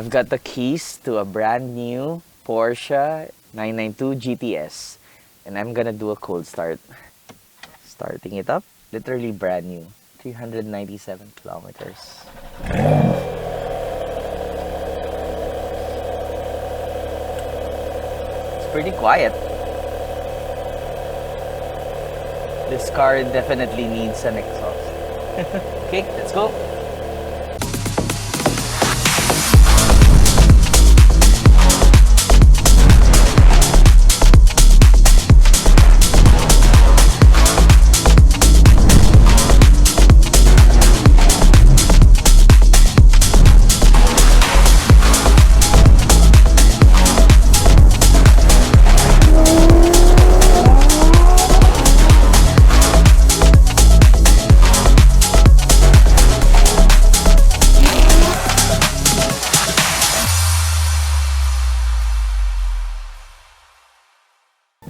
I've got the keys to a brand new Porsche 992 GTS. And I'm gonna do a cold start. Starting it up, literally brand new. 397 kilometers. It's pretty quiet. This car definitely needs an exhaust. Okay, let's go.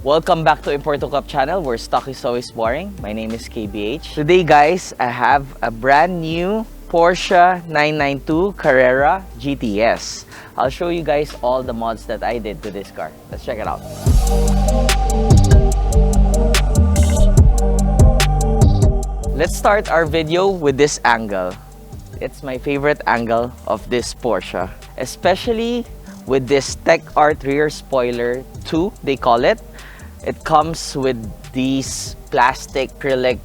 Welcome back to Importo Cup channel, where stock is always boring. My name is KBH. Today guys, I have a brand new Porsche 992 Carrera GTS. I'll show you guys all the mods that I did to this car. Let's check it out. Let's start our video with this angle. It's my favorite angle of this Porsche, especially with this Techart rear spoiler 2, they call it. It comes with these plastic acrylic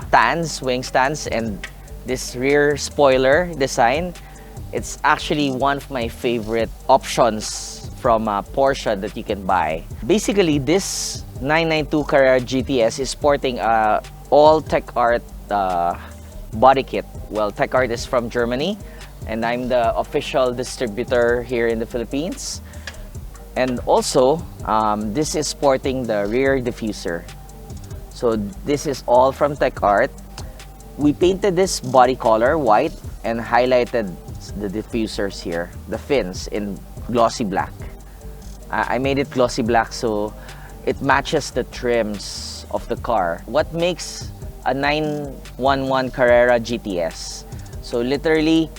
stands, wing stands, and this rear spoiler design. It's actually one of my favorite options from Porsche that you can buy. Basically, this 992 Carrera GTS is sporting all Techart body kit. Well, Techart is from Germany, and I'm the official distributor here in the Philippines. And also, this is sporting the rear diffuser. So this is all from Techart. We painted this body color white and highlighted the diffusers here, the fins, in glossy black. I made it glossy black so it matches the trims of the car. What makes a 911 Carrera GTS? So literally,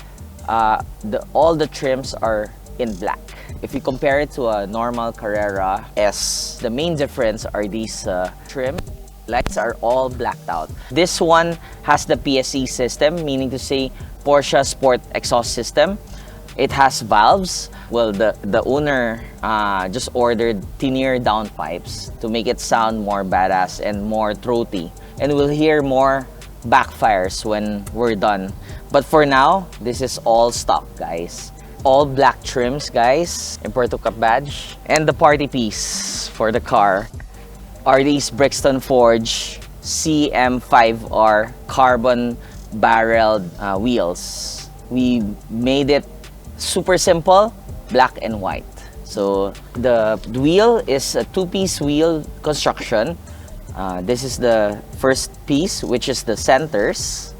all the trims are in black. If you compare it to a normal Carrera S, the main difference are these trim. Lights are all blacked out. This one has the PSE system, meaning to say Porsche Sport Exhaust System. It has valves. Well, the owner just ordered thinner downpipes to make it sound more badass and more throaty. And we'll hear more backfires when we're done. But for now, this is all stock, guys. All black trims, guys. Importo Cup badge. And the party piece for the car are these Brixton Forge CM5R carbon barreled wheels. We made it super simple, black and white. So the wheel is a two-piece wheel construction. This is the first piece, which is the centers,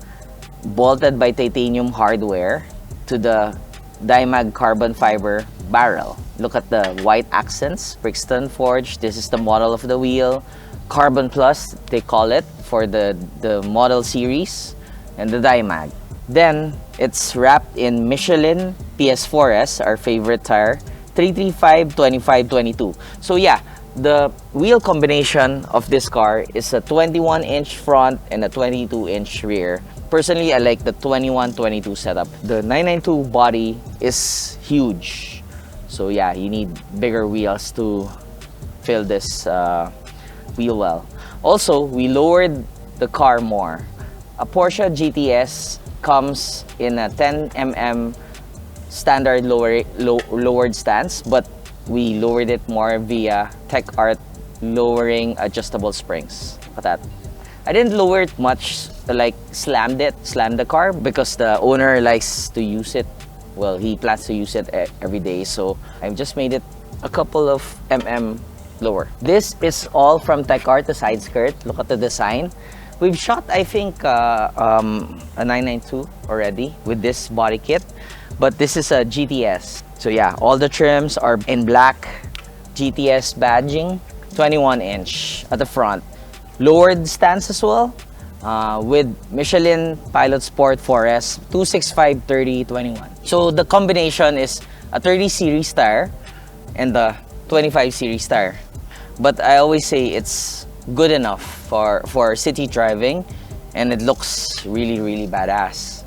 bolted by titanium hardware to the Dimag carbon fiber barrel. Look at the white accents, Brixton Forge. This is the model of the wheel. Carbon Plus, they call it, for the model series, and the Dimag. Then, it's wrapped in Michelin PS4S, our favorite tire, 335, 25, 22. So yeah, the wheel combination of this car is a 21-inch front and a 22-inch rear. Personally, I like the 21-22 setup. The 992 body is huge. So yeah, you need bigger wheels to fill this wheel well. Also, we lowered the car more. A Porsche GTS comes in a 10mm standard lowered stance, but we lowered it more via Techart lowering adjustable springs. Look at that. I didn't lower it much, like slammed the car, because the owner likes to use it. Well, he plans to use it every day, so I've just made it a couple of lower. This is all from Techart, the side skirt. Look at the design. We've shot, I think, a 992 already with this body kit, but this is a GTS. So yeah, all the trims are in black, GTS badging, 21-inch at the front. Lowered stance as well, with Michelin Pilot Sport 4S 265/30/21. So the combination is a 30 series tire and the 25 series tire. But I always say it's good enough for city driving, and it looks really badass.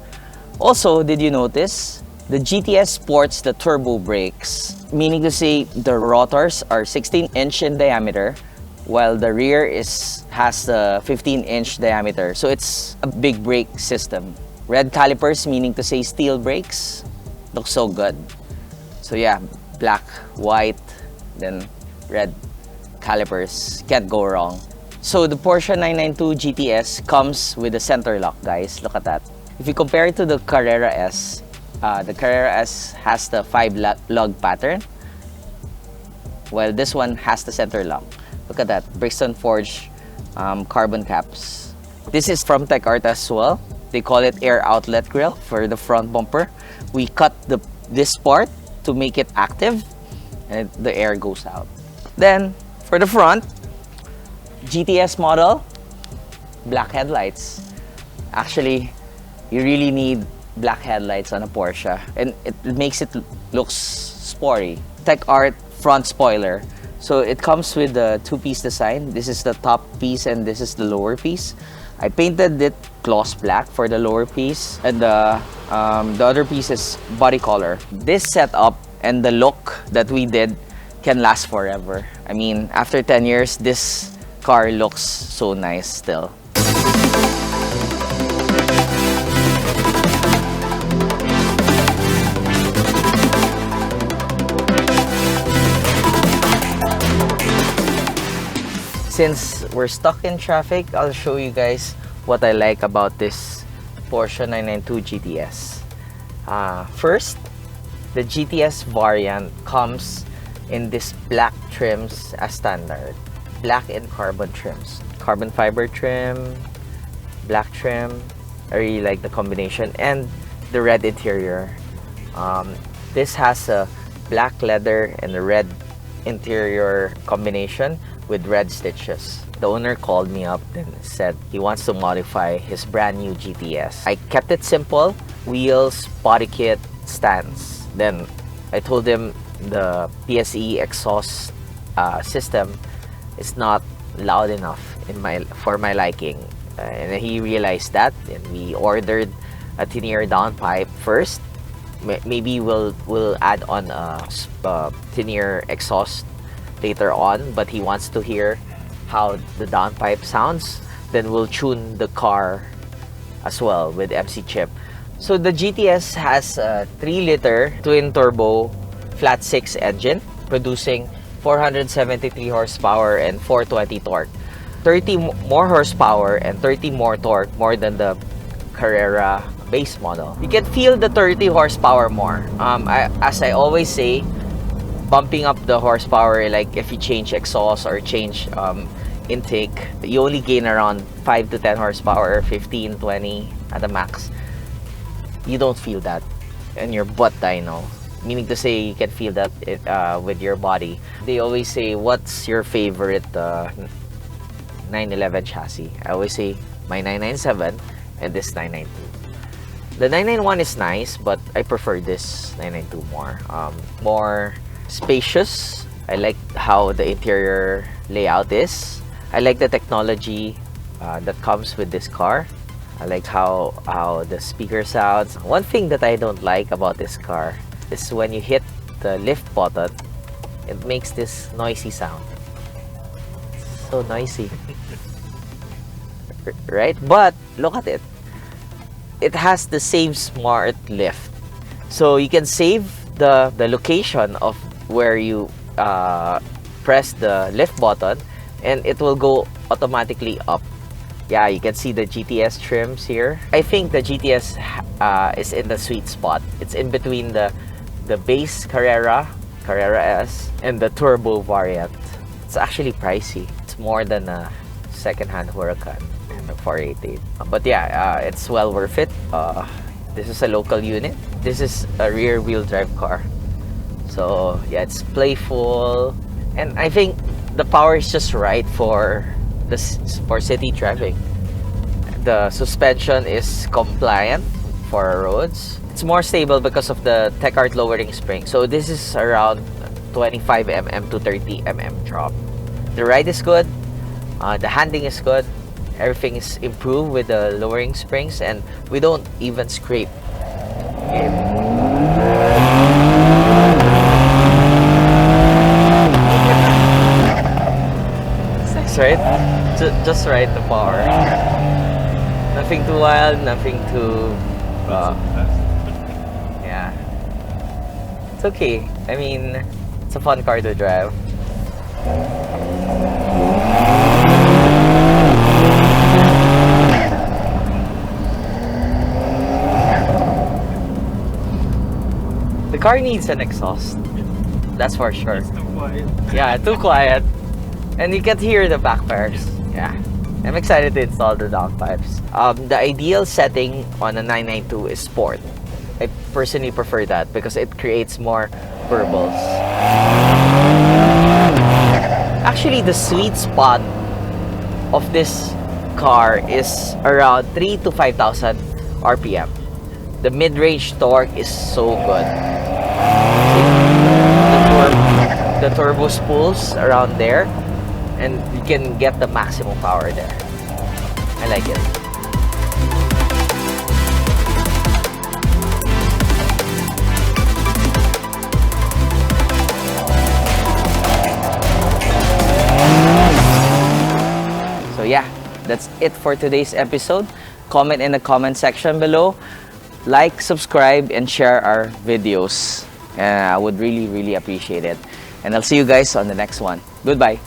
Also, did you notice the GTS sports the turbo brakes, meaning to say the rotors are 16-inch in diameter while the rear has the 15-inch diameter, so it's a big brake system. Red calipers, meaning to say steel brakes, looks so good. So yeah, black, white, then red calipers, can't go wrong. So the Porsche 992 GTS comes with a center lock, guys. Look at that. If you compare it to the Carrera S, the Carrera S has the 5-lug pattern, while this one has the center lock. Look at that, Brixton forged carbon caps. This is from Techart as well. They call it air outlet grill for the front bumper. We cut this part to make it active, and the air goes out. Then for the front, GTS model, black headlights. Actually, you really need black headlights on a Porsche, and it makes it look sporty. Techart front spoiler. So it comes with the two-piece design. This is the top piece and this is the lower piece. I painted it gloss black for the lower piece, and the other piece is body color. This setup and the look that we did can last forever. I mean, after 10 years, this car looks so nice still. Since we're stuck in traffic, I'll show you guys what I like about this Porsche 992 GTS. First, the GTS variant comes in this black trims as standard. Black and carbon trims. Carbon fiber trim, black trim. I really like the combination. And the red interior. This has a black leather and a red interior combination with red stitches. The owner called me up and said he wants to modify his brand new GTS. I kept it simple: wheels, body kit, stands. Then I told him the PSE exhaust system is not loud enough for my liking, and he realized that, and we ordered a thin-ear downpipe first. Maybe we'll add on a thin-ear exhaust later on, but he wants to hear how the downpipe sounds. Then we'll tune the car as well with MC chip. So the GTS has a 3-liter twin-turbo flat-6 engine producing 473 horsepower and 420 torque. 30 more horsepower and 30 more torque more than the Carrera base model. You can feel the 30 horsepower more. As I always say, bumping up the horsepower, like if you change exhaust or change intake, you only gain around 5 to 10 horsepower, 15, 20 at the max. You don't feel that in your butt dyno, meaning to say you can feel that with your body. They always say, what's your favorite 911 chassis? I always say my 997 and this 992. The 991 is nice, but I prefer this 992 more. More spacious. I like how the interior layout is. I like the technology that comes with this car. I like how the speaker sounds. One thing that I don't like about this car is when you hit the lift button, it makes this noisy sound. So noisy. Right? But look at it. It has the Save Smart lift. So you can save the location of where you press the lift button, and it will go automatically up. Yeah, you can see the GTS trims here. I think the GTS is in the sweet spot. It's in between the base Carrera S, and the turbo variant. It's actually pricey. It's more than a second-hand Huracan and a 488. But yeah, it's well worth it. This is a local unit. This is a rear-wheel drive car. So yeah, it's playful, and I think the power is just right for city driving. The suspension is compliant for our roads. It's more stable because of the Techart lowering spring. So this is around 25 mm to 30 mm drop. The ride is good, the handling is good, everything is improved with the lowering springs, and we don't even scrape. It's nice, right? Just right, the power. Nothing too wild, nothing too... yeah. It's okay. I mean, it's a fun car to drive. The car needs an exhaust. That's for sure. It's too quiet. Yeah, too quiet. And you can hear the backfires. Yeah. I'm excited to install the downpipes. The ideal setting on a 992 is sport. I personally prefer that because it creates more burbles. Actually, the sweet spot of this car is around 3 to 5,000 RPM. The mid-range torque is so good. The turbo spools around there, and you can get the maximum power there. I like it. So yeah, that's it for today's episode. Comment in the comment section below. Like, subscribe, and share our videos. I would really appreciate it. And I'll see you guys on the next one. Goodbye.